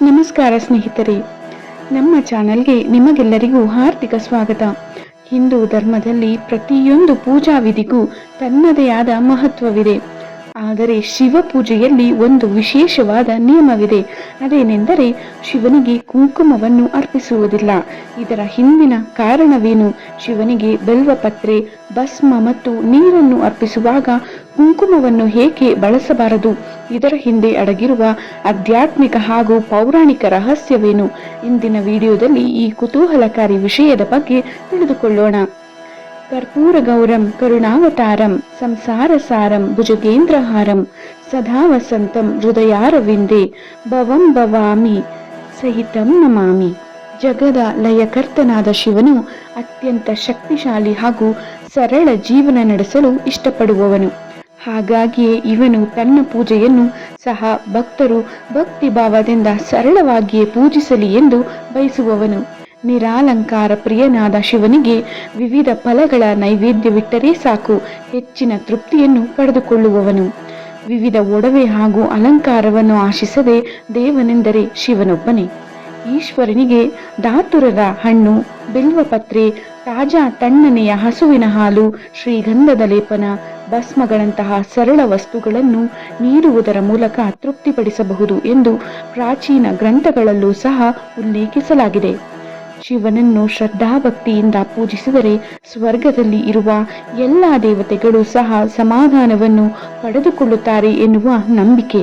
ನಮಸ್ಕಾರ ಸ್ನೇಹಿತರೆ, ನಮ್ಮ ಚಾನೆಲ್ಗೆ ನಿಮಗೆಲ್ಲರಿಗೂ ಹಾರ್ದಿಕ ಸ್ವಾಗತ. ಹಿಂದೂ ಧರ್ಮದಲ್ಲಿ ಪ್ರತಿಯೊಂದು ಪೂಜಾ ವಿಧಿಗೂ ತನ್ನದೇ ಆದ ಮಹತ್ವವಿದೆ. ಆದರೆ ಶಿವ ಪೂಜೆಯಲ್ಲಿ ಒಂದು ವಿಶೇಷವಾದ ನಿಯಮವಿದೆ. ಅದೇನೆಂದರೆ ಶಿವನಿಗೆ ಕುಂಕುಮವನ್ನು ಅರ್ಪಿಸುವುದಿಲ್ಲ. ಇದರ ಹಿಂದಿನ ಕಾರಣವೇನು? ಶಿವನಿಗೆ ಬೆಲ್ವಪತ್ರೆ, ಭಸ್ಮ ಮತ್ತು ನೀರನ್ನು ಅರ್ಪಿಸುವಾಗ ಕುಂಕುಮವನ್ನು ಏಕೆ ಬಳಸಬಾರದು? ಇದರ ಹಿಂದೆ ಅಡಗಿರುವ ಆಧ್ಯಾತ್ಮಿಕ ಹಾಗೂ ಪೌರಾಣಿಕ ರಹಸ್ಯವೇನು? ಇಂದಿನ ವಿಡಿಯೋದಲ್ಲಿ ಈ ಕುತೂಹಲಕಾರಿ ವಿಷಯದ ಬಗ್ಗೆ ತಿಳಿದುಕೊಳ್ಳೋಣ. ಕರ್ಪೂರ ಗೌರಂ ಕರುಣಾವತಾರಂ ಸಂಸಾರ ಸಾರಂ ಭುಜಗೇಂದ್ರಹಾರಂ ಸದಾ ವಸಂತಂ ಹೃದಯಾರವಿಂದೇ ಭವಂ ಭವಾಮಿ ಸಹಿತಂ ನಮಾಮಿ. ಜಗದ ಲಯಕರ್ತನಾದ ಶಿವನು ಅತ್ಯಂತ ಶಕ್ತಿಶಾಲಿ ಹಾಗೂ ಸರಳ ಜೀವನ ನಡೆಸಲು ಇಷ್ಟಪಡುವವನು. ಹಾಗಾಗಿಯೇ ಇವನು ತನ್ನ ಪೂಜೆಯನ್ನು ಸಹ ಭಕ್ತರು ಭಕ್ತಿ ಭಾವದಿಂದ ಸರಳವಾಗಿಯೇ ಪೂಜಿಸಲಿ ಎಂದು ಬಯಸುವವನು. ನಿರಾಲಂಕಾರ ಪ್ರಿಯನಾದ ಶಿವನಿಗೆ ವಿವಿಧ ಫಲಗಳ ನೈವೇದ್ಯವಿಟ್ಟರೆ ಸಾಕು ಹೆಚ್ಚಿನ ತೃಪ್ತಿಯನ್ನು ಪಡೆದುಕೊಳ್ಳುವವನು. ವಿವಿಧ ಒಡವೆ ಹಾಗೂ ಅಲಂಕಾರವನ್ನು ಆಶಿಸದೆ ದೇವನೆಂದರೆ ಶಿವನೊಬ್ಬನೇ. ಈಶ್ವರನಿಗೆ ಧಾತುರದ ಹಣ್ಣು, ಬಿಲ್ವಪತ್ರೆ, ತಾಜಾ ತಣ್ಣನೆಯ ಹಸುವಿನ ಹಾಲು, ಶ್ರೀಗಂಧದ ಲೇಪನ, ಭಸ್ಮಗಳಂತಹ ಸರಳ ವಸ್ತುಗಳನ್ನು ನೀಡುವುದರ ಮೂಲಕ ತೃಪ್ತಿಪಡಿಸಬಹುದು ಎಂದು ಪ್ರಾಚೀನ ಗ್ರಂಥಗಳಲ್ಲೂ ಸಹ ಉಲ್ಲೇಖಿಸಲಾಗಿದೆ. ಶಿವನನ್ನು ಶ್ರದ್ಧಾಭಕ್ತಿಯಿಂದ ಪೂಜಿಸಿದರೆ ಸ್ವರ್ಗದಲ್ಲಿ ಇರುವ ಎಲ್ಲ ದೇವತೆಗಳು ಸಹ ಸಮಾಧಾನವನ್ನು ಪಡೆದುಕೊಳ್ಳುತ್ತಾರೆ ಎನ್ನುವ ನಂಬಿಕೆ.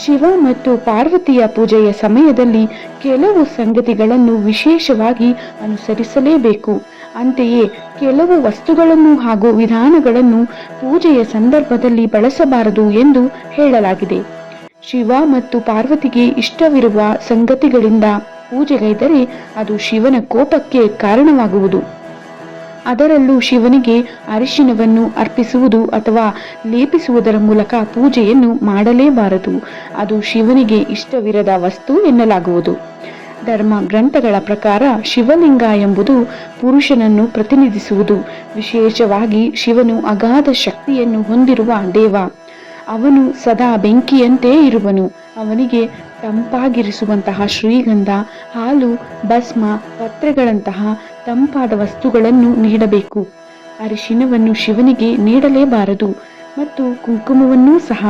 ಶಿವ ಮತ್ತು ಪಾರ್ವತಿಯ ಪೂಜೆಯ ಸಮಯದಲ್ಲಿ ಕೆಲವು ಸಂಗತಿಗಳನ್ನು ವಿಶೇಷವಾಗಿ ಅನುಸರಿಸಲೇಬೇಕು. ಅಂತೆಯೇ ಕೆಲವು ವಸ್ತುಗಳನ್ನು ಹಾಗೂ ವಿಧಾನಗಳನ್ನು ಪೂಜೆಯ ಸಂದರ್ಭದಲ್ಲಿ ಬಳಸಬಾರದು ಎಂದು ಹೇಳಲಾಗಿದೆ. ಶಿವ ಮತ್ತು ಪಾರ್ವತಿಗೆ ಇಷ್ಟವಿರುವ ಸಂಗತಿಗಳಿಂದ ಪೂಜೆಗೈದರೆ ಅದು ಶಿವನ ಕೋಪಕ್ಕೆ ಕಾರಣವಾಗುವುದು. ಅದರಲ್ಲೂ ಶಿವನಿಗೆ ಅರಿಶಿನವನ್ನು ಅರ್ಪಿಸುವುದು ಅಥವಾ ಲೇಪಿಸುವುದರ ಮೂಲಕ ಪೂಜೆಯನ್ನು ಮಾಡಲೇಬಾರದು. ಅದು ಶಿವನಿಗೆ ಇಷ್ಟವಿರದ ವಸ್ತು ಎನ್ನಲಾಗುವುದು. ಧರ್ಮ ಗ್ರಂಥಗಳ ಪ್ರಕಾರ ಶಿವಲಿಂಗ ಎಂಬುದು ಪುರುಷನನ್ನು ಪ್ರತಿನಿಧಿಸುವುದು. ವಿಶೇಷವಾಗಿ ಶಿವನು ಅಗಾಧ ಶಕ್ತಿಯನ್ನು ಹೊಂದಿರುವ ದೇವ. ಅವನು ಸದಾ ಬೆಂಕಿಯಂತೆ ಇರುವನು. ಅವನಿಗೆ ತಂಪಾಗಿರಿಸುವಂತಹ ಶ್ರೀಗಂಧ, ಹಾಲು, ಭಸ್ಮ, ಪತ್ರೆಗಳಂತಹ ತಂಪಾದ ವಸ್ತುಗಳನ್ನು ನೀಡಬೇಕು. ಅರಿಶಿನವನ್ನು ಶಿವನಿಗೆ ನೀಡಲೇಬಾರದು ಮತ್ತು ಕುಂಕುಮವನ್ನೂ ಸಹ.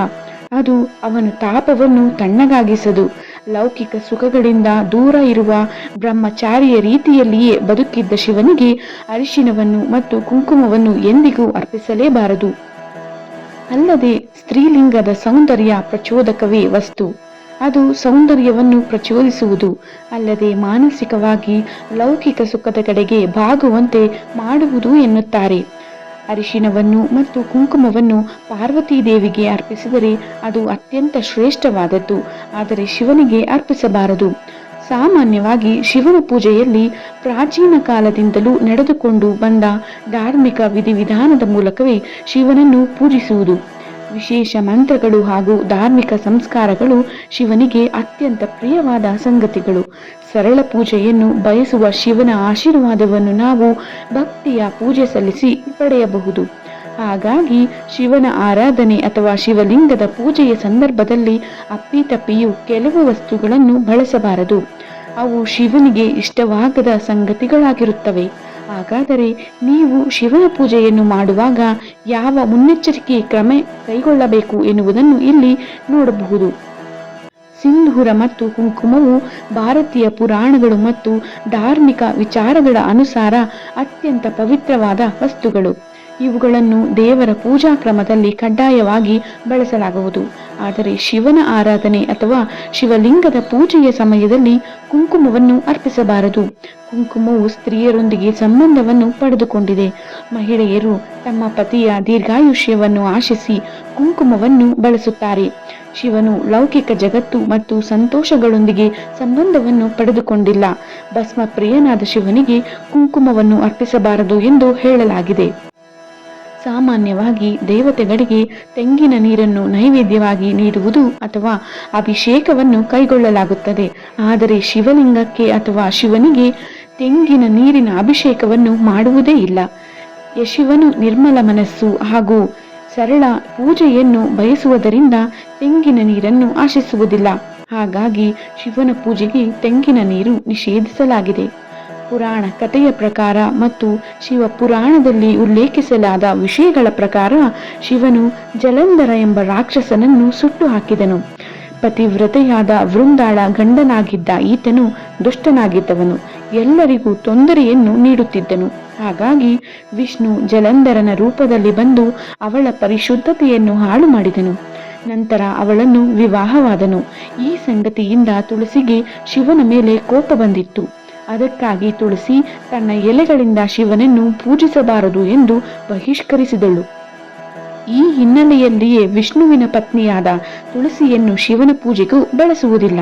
ಅದು ಅವನ ತಾಪವನ್ನು ತಣ್ಣಗಾಗಿಸದು. ಲೌಕಿಕ ಸುಖಗಳಿಂದ ದೂರ ಇರುವ ಬ್ರಹ್ಮಚಾರಿಯ ರೀತಿಯಲ್ಲಿಯೇ ಬದುಕಿದ್ದ ಶಿವನಿಗೆ ಅರಿಶಿನವನ್ನು ಮತ್ತು ಕುಂಕುಮವನ್ನು ಎಂದಿಗೂ ಅರ್ಪಿಸಲೇಬಾರದು. ಅಲ್ಲದೆ ಸ್ತ್ರೀಲಿಂಗದ ಸೌಂದರ್ಯ ಪ್ರಚೋದಕವೇ ವಸ್ತು. ಅದು ಸೌಂದರ್ಯವನ್ನು ಪ್ರಚೋದಿಸುವುದು ಅಲ್ಲದೆ ಮಾನಸಿಕವಾಗಿ ಲೌಕಿಕ ಸುಖದ ಕಡೆಗೆ ಬಾಗುವಂತೆ ಮಾಡುವುದು ಎನ್ನುತ್ತಾರೆ. ಅರಿಶಿನವನ್ನು ಮತ್ತು ಕುಂಕುಮವನ್ನು ಪಾರ್ವತೀ ದೇವಿಗೆ ಅರ್ಪಿಸಿದರೆ ಅದು ಅತ್ಯಂತ ಶ್ರೇಷ್ಠವಾದದ್ದು. ಆದರೆ ಶಿವನಿಗೆ ಅರ್ಪಿಸಬಾರದು. ಸಾಮಾನ್ಯವಾಗಿ ಶಿವನ ಪೂಜೆಯಲ್ಲಿ ಪ್ರಾಚೀನ ಕಾಲದಿಂದಲೂ ನಡೆದುಕೊಂಡು ಬಂದ ಧಾರ್ಮಿಕ ವಿಧಿವಿಧಾನದ ಮೂಲಕವೇ ಶಿವನನ್ನು ಪೂಜಿಸುವುದು. ವಿಶೇಷ ಮಂತ್ರಗಳು ಹಾಗೂ ಧಾರ್ಮಿಕ ಸಂಸ್ಕಾರಗಳು ಶಿವನಿಗೆ ಅತ್ಯಂತ ಪ್ರಿಯವಾದ ಸಂಗತಿಗಳು. ಸರಳ ಪೂಜೆಯನ್ನು ಬಯಸುವ ಶಿವನ ಆಶೀರ್ವಾದವನ್ನು ನಾವು ಭಕ್ತಿಯ ಪೂಜೆ ಸಲ್ಲಿಸಿ ಪಡೆಯಬಹುದು. ಹಾಗಾಗಿ ಶಿವನ ಆರಾಧನೆ ಅಥವಾ ಶಿವಲಿಂಗದ ಪೂಜೆಯ ಸಂದರ್ಭದಲ್ಲಿ ಅಪ್ಪಿತಪ್ಪಿಯೂ ಕೆಲವು ವಸ್ತುಗಳನ್ನು ಬಳಸಬಾರದು. ಅವು ಶಿವನಿಗೆ ಇಷ್ಟವಾಗದ ಸಂಗತಿಗಳಾಗಿರುತ್ತವೆ. ಹಾಗಾದರೆ ನೀವು ಶಿವನ ಪೂಜೆಯನ್ನು ಮಾಡುವಾಗ ಯಾವ ಮುನ್ನೆಚ್ಚರಿಕೆ ಕ್ರಮ ಕೈಗೊಳ್ಳಬೇಕು ಎನ್ನುವುದನ್ನು ಇಲ್ಲಿ ನೋಡಬಹುದು. ಸಿಂಧೂರ ಮತ್ತು ಕುಂಕುಮವು ಭಾರತೀಯ ಪುರಾಣಗಳು ಮತ್ತು ಧಾರ್ಮಿಕ ವಿಚಾರಗಳ ಅನುಸಾರ ಅತ್ಯಂತ ಪವಿತ್ರವಾದ ವಸ್ತುಗಳು. ಇವುಗಳನ್ನು ದೇವರ ಪೂಜಾ ಕ್ರಮದಲ್ಲಿ ಕಡ್ಡಾಯವಾಗಿ ಬಳಸಲಾಗುವುದು. ಆದರೆ ಶಿವನ ಆರಾಧನೆ ಅಥವಾ ಶಿವಲಿಂಗದ ಪೂಜೆಯ ಸಮಯದಲ್ಲಿ ಕುಂಕುಮವನ್ನು ಅರ್ಪಿಸಬಾರದು. ಕುಂಕುಮವು ಸ್ತ್ರೀಯರೊಂದಿಗೆ ಸಂಬಂಧವನ್ನು ಪಡೆದುಕೊಂಡಿದೆ. ಮಹಿಳೆಯರು ತಮ್ಮ ಪತಿಯ ದೀರ್ಘಾಯುಷ್ಯವನ್ನು ಆಶಿಸಿ ಕುಂಕುಮವನ್ನು ಬಳಸುತ್ತಾರೆ. ಶಿವನು ಲೌಕಿಕ ಜಗತ್ತು ಮತ್ತು ಸಂತೋಷಗಳೊಂದಿಗೆ ಸಂಬಂಧವನ್ನು ಪಡೆದುಕೊಂಡಿಲ್ಲ. ಭಸ್ಮ ಪ್ರಿಯನಾದ ಶಿವನಿಗೆ ಕುಂಕುಮವನ್ನು ಅರ್ಪಿಸಬಾರದು ಎಂದು ಹೇಳಲಾಗಿದೆ. ಸಾಮಾನ್ಯವಾಗಿ ದೇವತೆಗಳಿಗೆ ತೆಂಗಿನ ನೀರನ್ನು ನೈವೇದ್ಯವಾಗಿ ನೀಡುವುದು ಅಥವಾ ಅಭಿಷೇಕವನ್ನು ಕೈಗೊಳ್ಳಲಾಗುತ್ತದೆ. ಆದರೆ ಶಿವಲಿಂಗಕ್ಕೆ ಅಥವಾ ಶಿವನಿಗೆ ತೆಂಗಿನ ನೀರಿನ ಅಭಿಷೇಕವನ್ನು ಮಾಡುವುದೇ ಇಲ್ಲ. ಶಿವನು ನಿರ್ಮಲ ಮನಸ್ಸು ಹಾಗೂ ಸರಳ ಪೂಜೆಯನ್ನು ಬಯಸುವುದರಿಂದ ತೆಂಗಿನ ನೀರನ್ನು ಆಶಿಸುವುದಿಲ್ಲ. ಹಾಗಾಗಿ ಶಿವನ ಪೂಜೆಗೆ ತೆಂಗಿನ ನೀರು ನಿಷೇಧಿಸಲಾಗಿದೆ. ಪುರಾಣ ಕಥೆಯ ಪ್ರಕಾರ ಮತ್ತು ಶಿವ ಪುರಾಣದಲ್ಲಿ ಉಲ್ಲೇಖಿಸಲಾದ ವಿಷಯಗಳ ಪ್ರಕಾರ ಶಿವನು ಜಲಂಧರ ಎಂಬ ರಾಕ್ಷಸನನ್ನು ಸುಟ್ಟು ಹಾಕಿದನು. ಪತಿವ್ರತೆಯಾದ ವೃಂದಾಳ ಗಂಡನಾಗಿದ್ದ ಈತನು ದುಷ್ಟನಾಗಿದ್ದವನು, ಎಲ್ಲರಿಗೂ ತೊಂದರೆಯನ್ನು ನೀಡುತ್ತಿದ್ದನು. ಹಾಗಾಗಿ ವಿಷ್ಣು ಜಲಂಧರನ ರೂಪದಲ್ಲಿ ಬಂದು ಅವಳ ಪರಿಶುದ್ಧತೆಯನ್ನು ಹಾಳು ಮಾಡಿದನು. ನಂತರ ಅವಳನ್ನು ವಿವಾಹವಾದನು. ಈ ಸಂಗತಿಯಿಂದ ತುಳಸಿಗೆ ಶಿವನ ಮೇಲೆ ಕೋಪ ಬಂದಿತ್ತು. ಅದಕ್ಕಾಗಿ ತುಳಸಿ ತನ್ನ ಎಲೆಗಳಿಂದ ಶಿವನನ್ನು ಪೂಜಿಸಬಾರದು ಎಂದು ಬಹಿಷ್ಕರಿಸಿದಳು. ಈ ಹಿನ್ನೆಲೆಯಲ್ಲಿಯೇ ವಿಷ್ಣುವಿನ ಪತ್ನಿಯಾದ ತುಳಸಿಯನ್ನು ಶಿವನ ಪೂಜೆಗೂ ಬಳಸುವುದಿಲ್ಲ.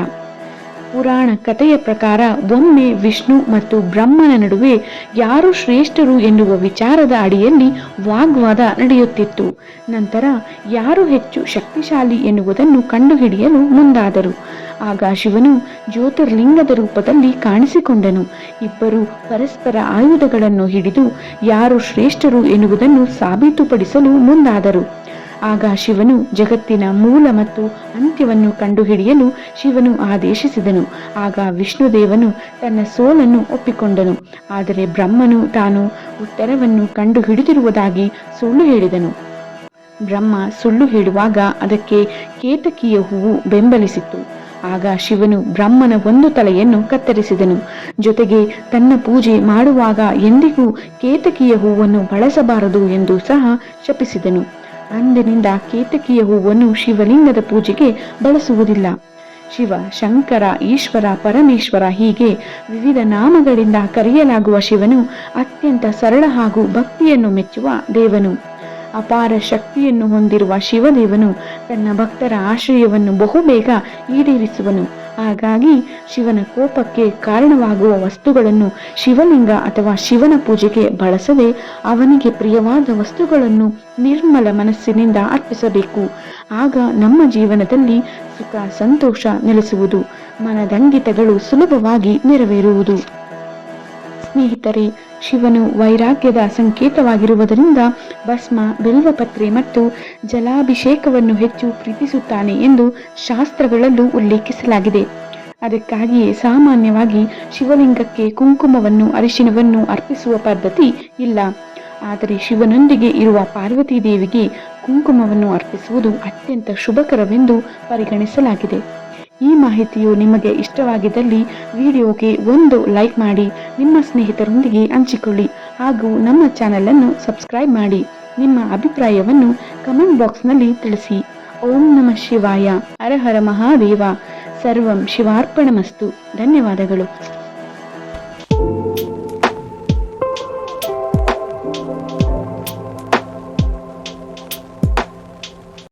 ಪುರಾಣ ಕಥೆಯ ಪ್ರಕಾರ ಒಮ್ಮೆ ವಿಷ್ಣು ಮತ್ತು ಬ್ರಹ್ಮನ ನಡುವೆ ಯಾರು ಶ್ರೇಷ್ಠರು ಎನ್ನುವ ವಿಚಾರದ ಅಡಿಯಲ್ಲಿ ವಾಗ್ವಾದ ನಡೆಯುತ್ತಿತ್ತು. ನಂತರ ಯಾರು ಹೆಚ್ಚು ಶಕ್ತಿಶಾಲಿ ಎನ್ನುವುದನ್ನು ಕಂಡುಹಿಡಿಯಲು ಮುಂದಾದರು. ಆಗ ಶಿವನು ಜ್ಯೋತಿರ್ಲಿಂಗದ ರೂಪದಲ್ಲಿ ಕಾಣಿಸಿಕೊಂಡನು. ಇಬ್ಬರು ಪರಸ್ಪರ ಆಯುಧಗಳನ್ನು ಹಿಡಿದು ಯಾರು ಶ್ರೇಷ್ಠರು ಎನ್ನುವುದನ್ನು ಸಾಬೀತುಪಡಿಸಲು ಮುಂದಾದರು. ಆಗ ಶಿವನು ಜಗತ್ತಿನ ಮೂಲ ಮತ್ತು ಅಂತ್ಯವನ್ನು ಕಂಡುಹಿಡಿಯಲು ಶಿವನು ಆದೇಶಿಸಿದನು. ಆಗ ವಿಷ್ಣುದೇವನು ತನ್ನ ಸೋಲನ್ನು ಒಪ್ಪಿಕೊಂಡನು. ಆದರೆ ಬ್ರಹ್ಮನು ತಾನು ಉತ್ತರವನ್ನು ಕಂಡುಹಿಡಿದಿರುವುದಾಗಿ ಸುಳ್ಳು ಹೇಳಿದನು. ಬ್ರಹ್ಮ ಸುಳ್ಳು ಹೇಳುವಾಗ ಅದಕ್ಕೆ ಕೇತಕಿಯ ಹೂವು ಬೆಂಬಲಿಸಿತ್ತು. ಆಗ ಶಿವನು ಬ್ರಹ್ಮನ ಒಂದು ತಲೆಯನ್ನು ಕತ್ತರಿಸಿದನು. ಜೊತೆಗೆ ತನ್ನ ಪೂಜೆ ಮಾಡುವಾಗ ಎಂದಿಗೂ ಕೇತಕಿಯ ಹೂವನ್ನು ಬಳಸಬಾರದು ಎಂದು ಸಹ ಶಪಿಸಿದನು. ಅಂದಿನಿಂದ ಕೇತಕಿಯ ಹೂವನ್ನು ಶಿವಲಿಂಗದ ಪೂಜೆಗೆ ಬಳಸುವುದಿಲ್ಲ. ಶಿವ, ಶಂಕರ, ಈಶ್ವರ, ಪರಮೇಶ್ವರ ಹೀಗೆ ವಿವಿಧ ನಾಮಗಳಿಂದ ಕರೆಯಲಾಗುವ ಶಿವನು ಅತ್ಯಂತ ಸರಳ ಹಾಗೂ ಭಕ್ತಿಯನ್ನು ಮೆಚ್ಚುವ ದೇವನು. ಅಪಾರ ಶಕ್ತಿಯನ್ನು ಹೊಂದಿರುವ ಶಿವದೇವನು ತನ್ನ ಭಕ್ತರ ಆಶ್ರಯವನ್ನು ಬಹುಬೇಗ ಈಡೇರಿಸುವನು. ಹಾಗಾಗಿ ಶಿವನ ಕೋಪಕ್ಕೆ ಕಾರಣವಾಗುವ ವಸ್ತುಗಳನ್ನು ಶಿವಲಿಂಗ ಅಥವಾ ಶಿವನ ಪೂಜೆಗೆ ಬಳಸದೆ ಅವನಿಗೆ ಪ್ರಿಯವಾದ ವಸ್ತುಗಳನ್ನು ನಿರ್ಮಲ ಮನಸ್ಸಿನಿಂದ ಅರ್ಪಿಸಬೇಕು. ಆಗ ನಮ್ಮ ಜೀವನದಲ್ಲಿ ಸುಖ, ಸಂತೋಷ ನೆಲೆಸುವುದು, ಮನದಂಗಿತಗಳು ಸುಲಭವಾಗಿ ನೆರವೇರುವುದು. ಸ್ನೇಹಿತರೆ, ಶಿವನು ವೈರಾಗ್ಯದ ಸಂಕೇತವಾಗಿರುವುದರಿಂದ ಭಸ್ಮ, ಬಿಲ್ವಪತ್ರೆ ಮತ್ತು ಜಲಾಭಿಷೇಕವನ್ನು ಹೆಚ್ಚು ಪ್ರೀತಿಸುತ್ತಾನೆ ಎಂದು ಶಾಸ್ತ್ರಗಳಲ್ಲೂ ಉಲ್ಲೇಖಿಸಲಾಗಿದೆ. ಅದಕ್ಕಾಗಿಯೇ ಸಾಮಾನ್ಯವಾಗಿ ಶಿವಲಿಂಗಕ್ಕೆ ಕುಂಕುಮವನ್ನು, ಅರಿಶಿನವನ್ನು ಅರ್ಪಿಸುವ ಪದ್ಧತಿ ಇಲ್ಲ. ಆದರೆ ಶಿವನೊಂದಿಗೆ ಇರುವ ಪಾರ್ವತೀ ದೇವಿಗೆ ಕುಂಕುಮವನ್ನು ಅರ್ಪಿಸುವುದು ಅತ್ಯಂತ ಶುಭಕರವೆಂದು ಪರಿಗಣಿಸಲಾಗಿದೆ. ಈ ಮಾಹಿತಿಯು ನಿಮಗೆ ಇಷ್ಟವಾಗಿದ್ದಲ್ಲಿ ವಿಡಿಯೋಗೆ ಒಂದು ಲೈಕ್ ಮಾಡಿ, ನಿಮ್ಮ ಸ್ನೇಹಿತರೊಂದಿಗೆ ಹಂಚಿಕೊಳ್ಳಿ ಹಾಗೂ ನಮ್ಮ ಚಾನೆಲ್ ಅನ್ನು ಸಬ್ಸ್ಕ್ರೈಬ್ ಮಾಡಿ. ನಿಮ್ಮ ಅಭಿಪ್ರಾಯವನ್ನು ಕಮೆಂಟ್ ಬಾಕ್ಸ್ನಲ್ಲಿ ತಿಳಿಸಿ. ಓಂ ನಮಃ ಶಿವಾಯ. ಹರ ಹರ ಮಹಾದೇವ. ಸರ್ವಂ ಶಿವಾರ್ಪಣಮಸ್ತು. ಧನ್ಯವಾದಗಳು.